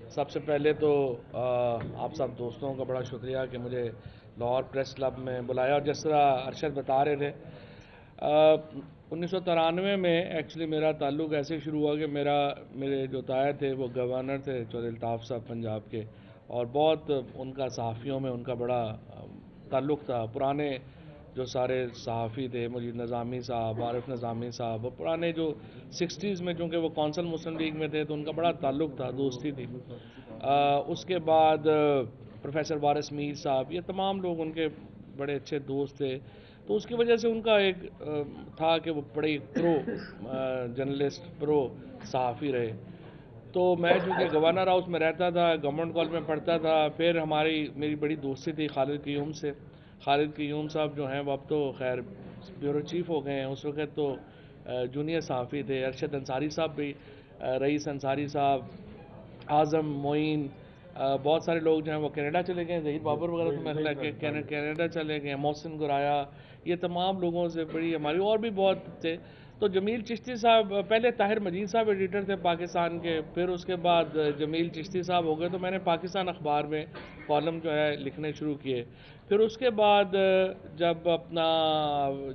سب سے پہلے تو آپ سب دوستوں کا بڑا شکریہ کہ مجھے لاہور پریس کلب میں بلایا، اور جس طرح ارشد بتا رہے تھے 1993 میں ایکچولی میرا تعلق ایسے شروع ہوا کہ میرے جو تایا تھے وہ گورنر تھے چودھری الطاف صاحب پنجاب کے، اور بہت ان کا صحافیوں میں ان کا بڑا تعلق تھا۔ پرانے جو سارے صحافی تھے، مجید نظامی صاحب، عارف نظامی صاحب، اور پرانے جو 60s میں چونکہ وہ کونسل مسلم لیگ میں تھے تو ان کا بڑا تعلق تھا، دوستی تھی۔ اس کے بعد پروفیسر وارث میر صاحب، یہ تمام لوگ ان کے بڑے اچھے دوست تھے، تو اس کی وجہ سے ان کا ایک تھا کہ وہ بڑے پرو جرنلسٹ، پرو صحافی رہے۔ تو میں چونکہ گورنر ہاؤس میں رہتا تھا، گورنمنٹ کالج میں پڑھتا تھا، پھر میری بڑی دوستی تھی خالد قیوم سے۔ خالد قیوم صاحب جو ہیں وہ اب تو خیر بیورو چیف ہو گئے ہیں، اس وقت تو جونیئر صحافی تھے۔ ارشد انصاری صاحب بھی، رئیس انصاری صاحب، اعظم معین، بہت سارے لوگ جو ہیں وہ کینیڈا چلے گئے ہیں، ظہیر بابر وغیرہ تو میرا خیال ہے کہ کینیڈا چلے گئے ہیں، محسن گرایا، یہ تمام لوگوں سے بڑی ہماری، اور بھی بہت تھے۔ تو جمیل چشتی صاحب، پہلے طاہر مجید صاحب ایڈیٹر تھے پاکستان کے، پھر اس کے بعد جمیل چشتی صاحب ہو گئے، تو میں نے پاکستان اخبار میں کالم جو ہے لکھنے شروع کیے۔ پھر اس کے بعد جب اپنا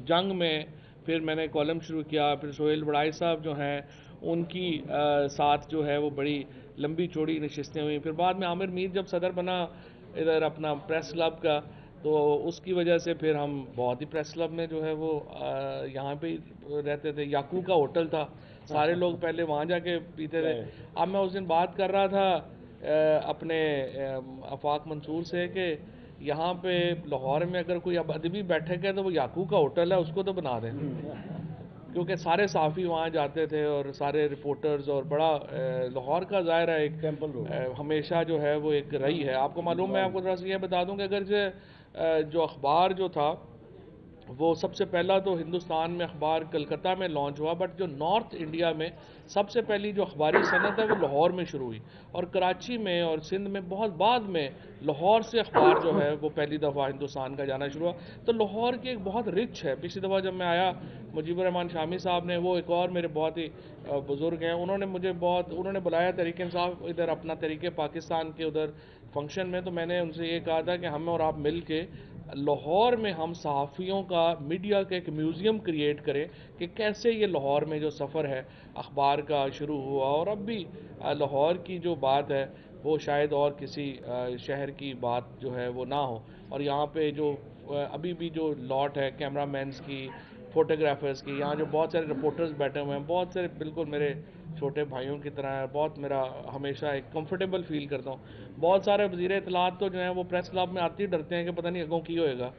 جنگ میں پھر میں نے کالم شروع کیا، پھر سہیل بڑائی صاحب جو ہیں ان کی ساتھ جو ہے وہ بڑی لمبی چوڑی نشستیں ہوئیں۔ پھر بعد میں عامر میر جب صدر بنا ادھر اپنا پریس کلب کا، تو اس کی وجہ سے پھر ہم بہت ہی پریس کلب میں جو ہے وہ یہاں پہ رہتے تھے۔ یاکو کا ہوٹل تھا، سارے لوگ پہلے وہاں جا کے پیتے تھے۔ اب میں اس دن بات کر رہا تھا اپنے آفاق منصور سے کہ یہاں پہ لاہور میں اگر کوئی اب ادبی بیٹھے گا تو وہ یاکو کا ہوٹل ہے، اس کو تو بنا دیں، کیونکہ سارے صحافی وہاں جاتے تھے اور سارے رپورٹرز، اور بڑا لاہور کا ظاہر ہے ایک ہمیشہ جو ہے وہ ایک رہی ہے۔ آپ کو معلوم ہے، آپ کو ذرا سے یہ بتا دوں کہ اگر جو اخبار جو تھا وہ سب سے پہلا تو ہندوستان میں اخبار کلکتہ میں لانچ ہوا، بٹ جو نارتھ انڈیا میں سب سے پہلی جو اخباری صنعت ہے وہ لاہور میں شروع ہوئی، اور کراچی میں اور سندھ میں بہت بعد میں لاہور سے اخبار جو ہے وہ پہلی دفعہ ہندوستان کا جانا شروع ہوا۔ تو لاہور کی ایک بہت رچ ہے۔ پچھلی دفعہ جب میں آیا، مجیب الرحمان شامی صاحب نے، وہ ایک اور میرے بہت ہی بزرگ ہیں، انہوں نے بلایا تحریک انصاف ادھر اپنا تحریک پاکستان کے ادھر فنکشن میں، تو میں نے ان سے یہ کہا تھا کہ ہم اور آپ مل کے لاہور میں ہم صحافیوں کا، میڈیا کا ایک میوزیم کریٹ کریں کہ کیسے یہ لاہور میں جو سفر ہے اخبار کا شروع ہوا، اور اب بھی لاہور کی جو بات ہے وہ شاید اور کسی شہر کی بات جو ہے وہ نہ ہو، اور یہاں پہ جو ابھی بھی جو لاٹ ہے کیمرہ مینز کی، فوٹوگرافرز کی، یہاں جو بہت سارے رپورٹرز بیٹھے ہوئے ہیں، بہت سارے بالکل میرے چھوٹے بھائیوں کی طرح ہے، بہت میرا ہمیشہ ایک کمفرٹیبل فیل کرتا ہوں۔ بہت سارے وزیر اطلاعات تو جو ہیں وہ پریس کلب میں آتے ہی ڈرتے ہیں کہ پتہ نہیں اگوں کی ہوئے گا،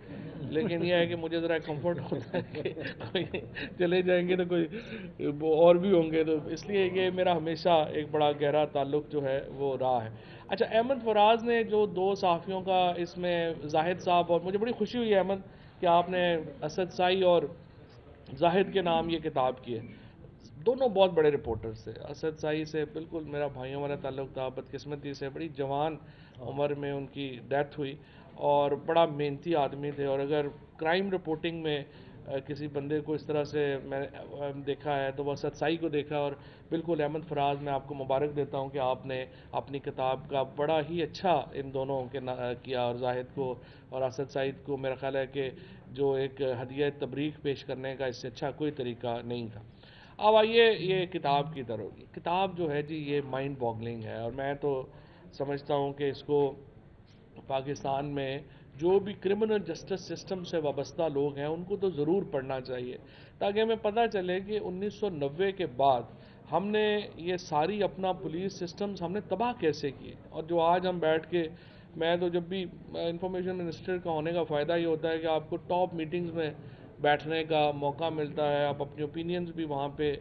لیکن یہ ہے کہ مجھے ذرا کمفرٹ ہوتا ہے کہ کوئی چلے جائیں گے تو کوئی اور بھی ہوں گے، تو اس لیے یہ میرا ہمیشہ ایک بڑا گہرا تعلق جو ہے وہ رہا ہے۔ اچھا، احمد فراز نے جو دو صحافیوں کا اس میں، زاہد صاحب، اور مجھے بڑی خوشی ہوئی ہے احمد کہ آپ نے اسد سائی اور زاہد کے نام یہ کتاب کی ہے۔ دونوں بہت بڑے رپورٹرز تھے۔ اسد سائی سے بالکل میرا بھائیوں والا تعلق تھا، بدقسمتی سے بڑی جوان عمر میں ان کی ڈیتھ ہوئی، اور بڑا محنتی آدمی تھے، اور اگر کرائم رپورٹنگ میں کسی بندے کو اس طرح سے میں دیکھا ہے تو وہ اسد سائی کو دیکھا، اور بالکل احمد فراز میں آپ کو مبارک دیتا ہوں کہ آپ نے اپنی کتاب کا بڑا ہی اچھا ان دونوں کے کیا، اور زاہد کو اور اسد سعید کو میرا خیال ہے کہ جو ایک ہدیہ تبریک پیش کرنے کا اس سے اچھا کوئی طریقہ نہیں تھا۔ اب آئیے یہ کتاب کی طرف۔ کتاب جو ہے جی یہ مائنڈ باگلنگ ہے، اور میں تو سمجھتا ہوں کہ اس کو پاکستان میں جو بھی کرمنل جسٹس سسٹم سے وابستہ لوگ ہیں ان کو تو ضرور پڑھنا چاہیے، تاکہ ہمیں پتہ چلے کہ 1990 کے بعد ہم نے یہ ساری اپنا پولیس سسٹمز ہم نے تباہ کیسے کیے، اور جو آج ہم بیٹھ کے، میں تو جب بھی انفارمیشن منسٹر کا ہونے کا فائدہ یہ ہوتا ہے کہ آپ کو ٹاپ میٹنگز میں بیٹھنے کا موقع ملتا ہے، آپ اپنی اوپینینز بھی وہاں پہ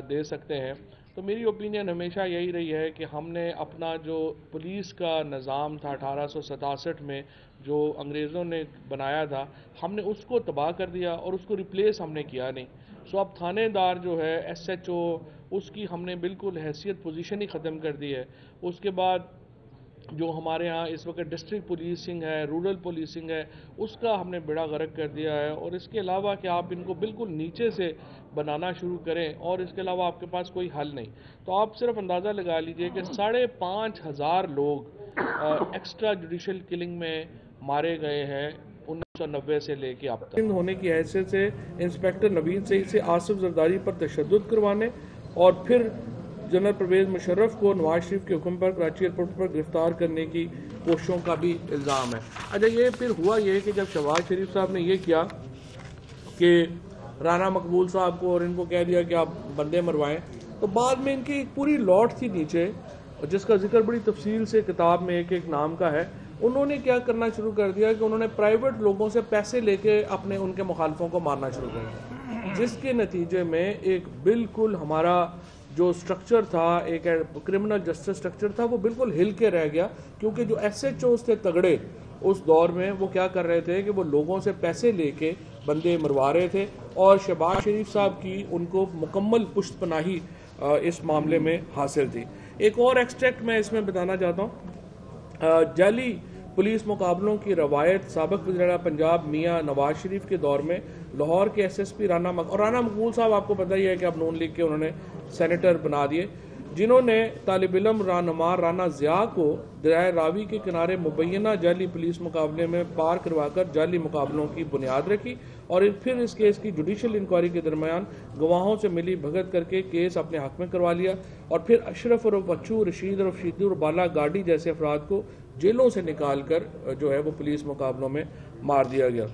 دے سکتے ہیں۔ تو میری اوپینین ہمیشہ یہی رہی ہے کہ ہم نے اپنا جو پولیس کا نظام تھا 1867 میں جو انگریزوں نے بنایا تھا، ہم نے اس کو تباہ کر دیا اور اس کو ریپلیس ہم نے کیا نہیں۔ سو اب تھانے دار جو ہے ایس ایچ او، اس کی ہم نے بالکل حیثیت، پوزیشن ہی ختم کر دی ہے۔ اس کے بعد جو ہمارے ہاں اس وقت ڈسٹرکٹ پولیسنگ ہے، رورل پولیسنگ ہے، اس کا ہم نے بیڑا غرق کر دیا ہے، اور اس کے علاوہ کہ آپ ان کو بالکل نیچے سے بنانا شروع کریں اور اس کے علاوہ آپ کے پاس کوئی حل نہیں، تو آپ صرف اندازہ لگا لیجئے کہ 5,500 لوگ ایکسٹرا جوڈیشل کلنگ میں مارے گئے ہیں 1990 سے لے کے اب تک۔ ہونے کی حیثیت سے انسپیکٹر نوید سعید سے آصف زرداری پر تشدد کروانے اور پھر جنرل پرویز مشرف کو نواز شریف کے حکم پر کراچی ایئرپورٹ پر گرفتار کرنے کی کوششوں کا بھی الزام ہے۔ اچھا، یہ پھر ہوا یہ کہ جب شہباز شریف صاحب نے یہ کیا کہ رانا مقبول صاحب کو اور ان کو کہہ دیا کہ آپ بندے مروائیں، تو بعد میں ان کی ایک پوری لاٹ تھی نیچے، جس کا ذکر بڑی تفصیل سے کتاب میں ایک نام کا ہے۔ انہوں نے کیا کرنا شروع کر دیا کہ انہوں نے پرائیویٹ لوگوں سے پیسے لے کے اپنے ان کے مخالفوں کو مارنا شروع کر دیا، جس کے نتیجے میں ایک بالکل ہمارا جو سٹرکچر تھا، ایک کرمنل جسٹس سٹرکچر تھا، وہ بالکل ہل کے رہ گیا، کیونکہ جو ایس ایچ اوز تھے تگڑے اس دور میں، وہ کیا کر رہے تھے کہ وہ لوگوں سے پیسے لے کے بندے مروا رہے تھے، اور شہباز شریف صاحب کی ان کو مکمل پشت پناہی اس معاملے میں حاصل تھی۔ ایک اور ایکسٹریکٹ میں اس میں بتانا چاہتا ہوں۔ جعلی پولیس مقابلوں کی روایت سابق وزیر پنجاب میاں نواز شریف کے دور میں لاہور کے ایس ایس پی رانا مقبول صاحب، آپ کو پتہ ہی ہے کہ اب نون لیگ کے انہوں نے سینیٹر بنا دیے، جنہوں نے طالب علم رہنما رانا ضیاء کو دریائے راوی کے کنارے مبینہ جعلی پولیس مقابلے میں پار کروا کر جعلی مقابلوں کی بنیاد رکھی، اور پھر اس کیس کی جوڈیشل انکوائری کے درمیان گواہوں سے ملی بھگت کر کے کیس اپنے حق میں کروا لیا، اور پھر اشرف اور بچو، رشید اور شیدو اور بالا گاڑی جیسے افراد کو جیلوں سے نکال کر جو ہے وہ پولیس مقابلوں میں مار دیا گیا۔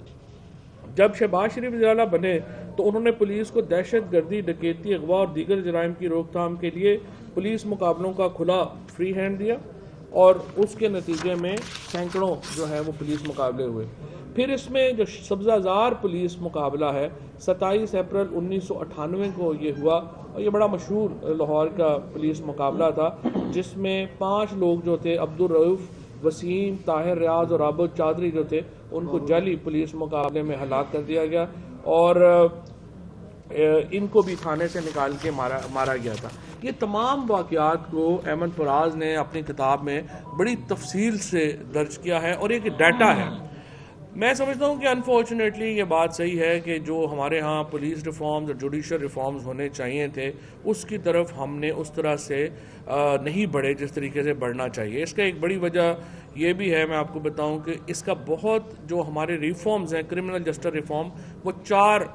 جب شہباز شریف وزیر اعلیٰ بنے تو انہوں نے پولیس کو دہشت گردی، ڈکیتی، اغوا اور دیگر جرائم کی روک تھام کے لیے پولیس مقابلوں کا کھلا فری ہینڈ دیا، اور اس کے نتیجے میں سینکڑوں جو ہے وہ پولیس مقابلے ہوئے۔ پھر اس میں جو سبزہ زار پولیس مقابلہ ہے 27 اپریل 1998 کو یہ ہوا، اور یہ بڑا مشہور لاہور کا پولیس مقابلہ تھا، جس میں 5 لوگ جو تھے، عبدالرؤوف، وسیم، طاہر، ریاض اور عابد چادری جو تھے، ان کو جعلی پولیس مقابلے میں ہلاک کر دیا گیا، اور ان کو بھی تھانے سے نکال کے مارا گیا تھا۔ یہ تمام واقعات کو احمد فراز نے اپنی کتاب میں بڑی تفصیل سے درج کیا ہے، اور ایک ڈیٹا ہے۔ میں سمجھتا ہوں کہ انفارچونیٹلی یہ بات صحیح ہے کہ جو ہمارے ہاں پولیس ریفارمز اور جوڈیشل ریفارمز ہونے چاہیے تھے، اس کی طرف ہم نے اس طرح سے نہیں بڑھے جس طریقے سے بڑھنا چاہیے۔ اس کا ایک بڑی وجہ یہ بھی ہے، میں آپ کو بتاؤں کہ اس کا بہت جو ہمارے ریفارمز ہیں، کرمنل جسٹس ریفارم، وہ 4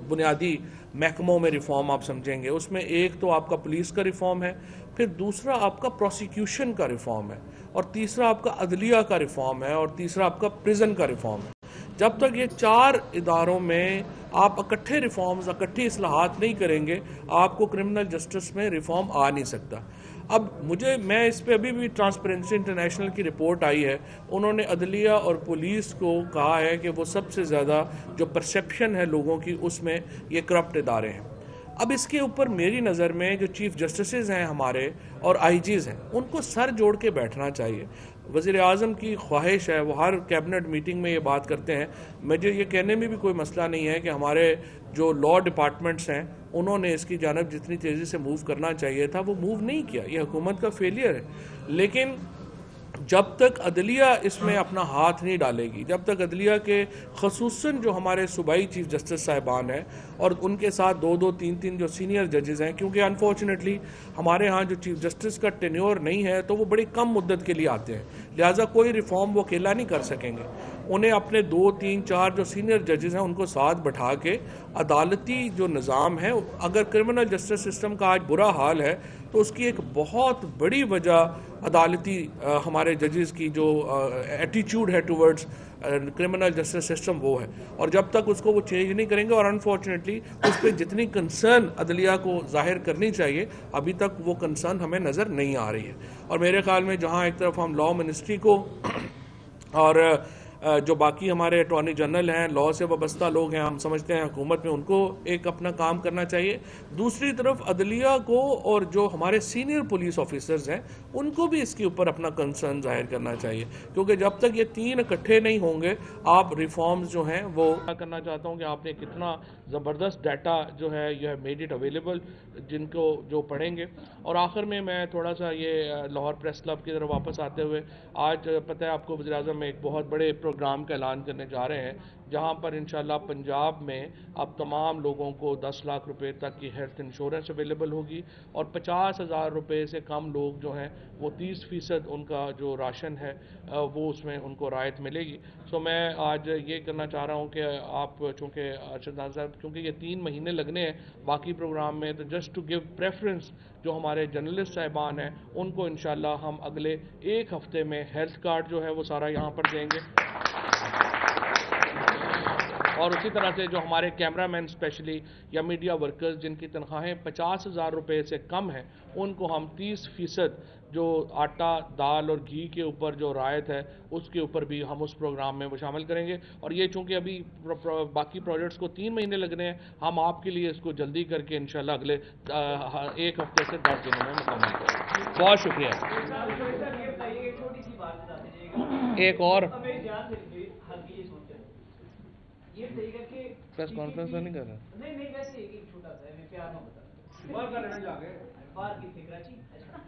بنیادی محکموں میں ریفارم آپ سمجھیں گے۔ اس میں ایک تو آپ کا پولیس کا ریفارم ہے، پھر دوسرا آپ کا پروسیکیوشن کا ریفارم ہے، اور تیسرا آپ کا عدلیہ کا ریفارم ہے، اور تیسرا آپ کا پریزن کا ریفارم ہے۔ جب تک یہ 4 اداروں میں آپ اکٹھے ریفارمز، اکٹھی اصلاحات نہیں کریں گے، آپ کو کرمنل جسٹس میں ریفارم آ نہیں سکتا۔ اب میں اس پہ ابھی بھی ٹرانسپیرنسی انٹرنیشنل کی رپورٹ آئی ہے، انہوں نے عدلیہ اور پولیس کو کہا ہے کہ وہ سب سے زیادہ جو پرسیپشن ہے لوگوں کی، اس میں یہ کرپٹ ادارے ہیں۔ اب اس کے اوپر میری نظر میں جو چیف جسٹسز ہیں ہمارے اور آئی جیز ہیں، ان کو سر جوڑ کے بیٹھنا چاہیے۔ وزیر اعظم کی خواہش ہے، وہ ہر کیبنٹ میٹنگ میں یہ بات کرتے ہیں، مجھے یہ کہنے میں بھی کوئی مسئلہ نہیں ہے کہ ہمارے جو لا ڈپارٹمنٹس ہیں، انہوں نے اس کی جانب جتنی تیزی سے موو کرنا چاہیے تھا وہ موو نہیں کیا، یہ حکومت کا فیلئر ہے۔ لیکن جب تک عدلیہ اس میں اپنا ہاتھ نہیں ڈالے گی، جب تک عدلیہ کے خصوصاً جو ہمارے صوبائی چیف جسٹس صاحبان ہیں اور ان کے ساتھ 2 3 جو سینئر ججز ہیں، کیونکہ انفارچونیٹلی ہمارے ہاں جو چیف جسٹس کا ٹینیور نہیں ہے تو وہ بڑی کم مدت کے لیے آتے ہیں، لہٰذا کوئی ریفارم وہ اکیلا نہیں کر سکیں گے۔ انہیں اپنے 2 3 4 جو سینئر ججز ہیں ان کو ساتھ بٹھا کے عدالتی جو نظام ہے، اگر کرمنل جسٹس سسٹم کا آج برا حال ہے تو اس کی ایک بہت بڑی وجہ عدالتی ہمارے ججز کی جو ایٹیچیوڈ ہے ٹورڈز کرمنل جسٹس سسٹم وہ ہے، اور جب تک اس کو وہ چینج نہیں کریں گے، اور انفارچونیٹلی اس پہ جتنی کنسرن عدلیہ کو ظاہر کرنی چاہیے ابھی تک وہ کنسرن ہمیں نظر نہیں آ رہی ہے۔ اور میرے خیال میں جہاں ایک طرف ہم لا منسٹری کو اور جو باقی ہمارے اٹارنی جنرل ہیں، لاء سے وابستہ لوگ ہیں، ہم سمجھتے ہیں حکومت میں ان کو ایک اپنا کام کرنا چاہیے. دوسری طرف عدلیہ کو اور جو ہمارے سینئر پولیس آفیسرز ہیں ان کو بھی اس کے اوپر اپنا کنسرن ظاہر کرنا چاہیے، کیونکہ جب تک یہ تین اکٹھے نہیں ہوں گے آپ ریفارمز جو ہیں وہ کرنا چاہتا ہوں کہ آپ نے کتنا زبردست ڈیٹا جو ہے یہ میڈ اٹ اویلیبل جن کو جو پڑھیں گے. اور آخر میں تھوڑا سا یہ لاہور پریس کلب کی طرف واپس آتے ہوئے، آج پتہ ہے آپ کو وزیر اعظم ایک بہت بڑے پروگرام کا اعلان کرنے جا رہے ہیں جہاں پر انشاءاللہ پنجاب میں اب تمام لوگوں کو 10 لاکھ روپے تک کی ہیلتھ انشورنس اویلیبل ہوگی، اور 50,000 روپے سے کم لوگ جو ہیں وہ 30% ان کا جو راشن ہے وہ اس میں ان کو رعایت ملے گی. سو میں آج یہ کرنا چاہ رہا ہوں کہ آپ چونکہ ارشد ناظر صاحب کیونکہ یہ 3 مہینے لگنے ہیں باقی پروگرام میں، تو جسٹ ٹو گیو پریفرنس جو ہمارے جرنلسٹ صاحبان ہیں ان کو انشاءاللہ ہم اگلے 1 ہفتے میں ہیلتھ کارڈ جو ہے وہ سارا یہاں پر دیں گے. اور اسی طرح سے جو ہمارے کیمرہ مین اسپیشلی یا میڈیا ورکرز جن کی تنخواہیں 50,000 روپے سے کم ہیں ان کو ہم 30% جو آٹا دال اور گھی کے اوپر جو رعایت ہے اس کے اوپر بھی ہم اس پروگرام میں وہ شامل کریں گے. اور یہ چونکہ ابھی باقی پروجیکٹس کو 3 مہینے لگنے ہیں، ہم آپ کے لیے اس کو جلدی کر کے انشاءاللہ اگلے 1 ہفتے سے 10 دنوں میں مکمل کریں گے. بہت شکریہ. ایک اور پریس کانفرنس نہیں کر رہا. نہیں ویسے ایک چھوٹا سا میں پیار نہ بتا باہر کی کراچی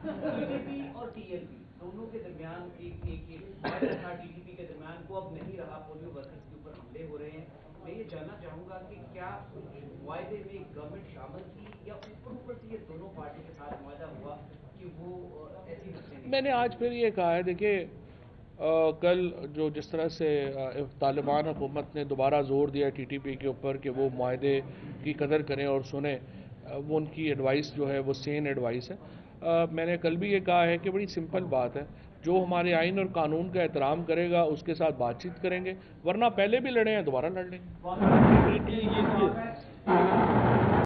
ٹی ٹی پی اور ٹی ایل پی دونوں کے درمیان ایک تھا. ٹی ٹی پی کے درمیان وہ اب نہیں رہا، پولیو ورکرز کے اوپر حملے ہو رہے ہیں. میں یہ جاننا چاہوں گا کہ کیا معاہدے میں گورنمنٹ شامل تھی یا اوپر سے یہ دونوں پارٹی کے ساتھ معاہدہ ہوا کہ وہ ایسی مسئلے. میں نے آج پھر یہ کہا ہے، دیکھیے کل جو جس طرح سے طالبان حکومت نے دوبارہ زور دیا ٹی ٹی پی کے اوپر کہ وہ معاہدے کی قدر کریں اور سنیں، وہ ان کی ایڈوائس جو ہے وہ سین ایڈوائس ہے. میں نے کل بھی یہ کہا ہے کہ بڑی سمپل بات ہے، جو ہمارے آئین اور قانون کا احترام کرے گا اس کے ساتھ بات چیت کریں گے، ورنہ پہلے بھی لڑے ہیں دوبارہ لڑ لیں گے.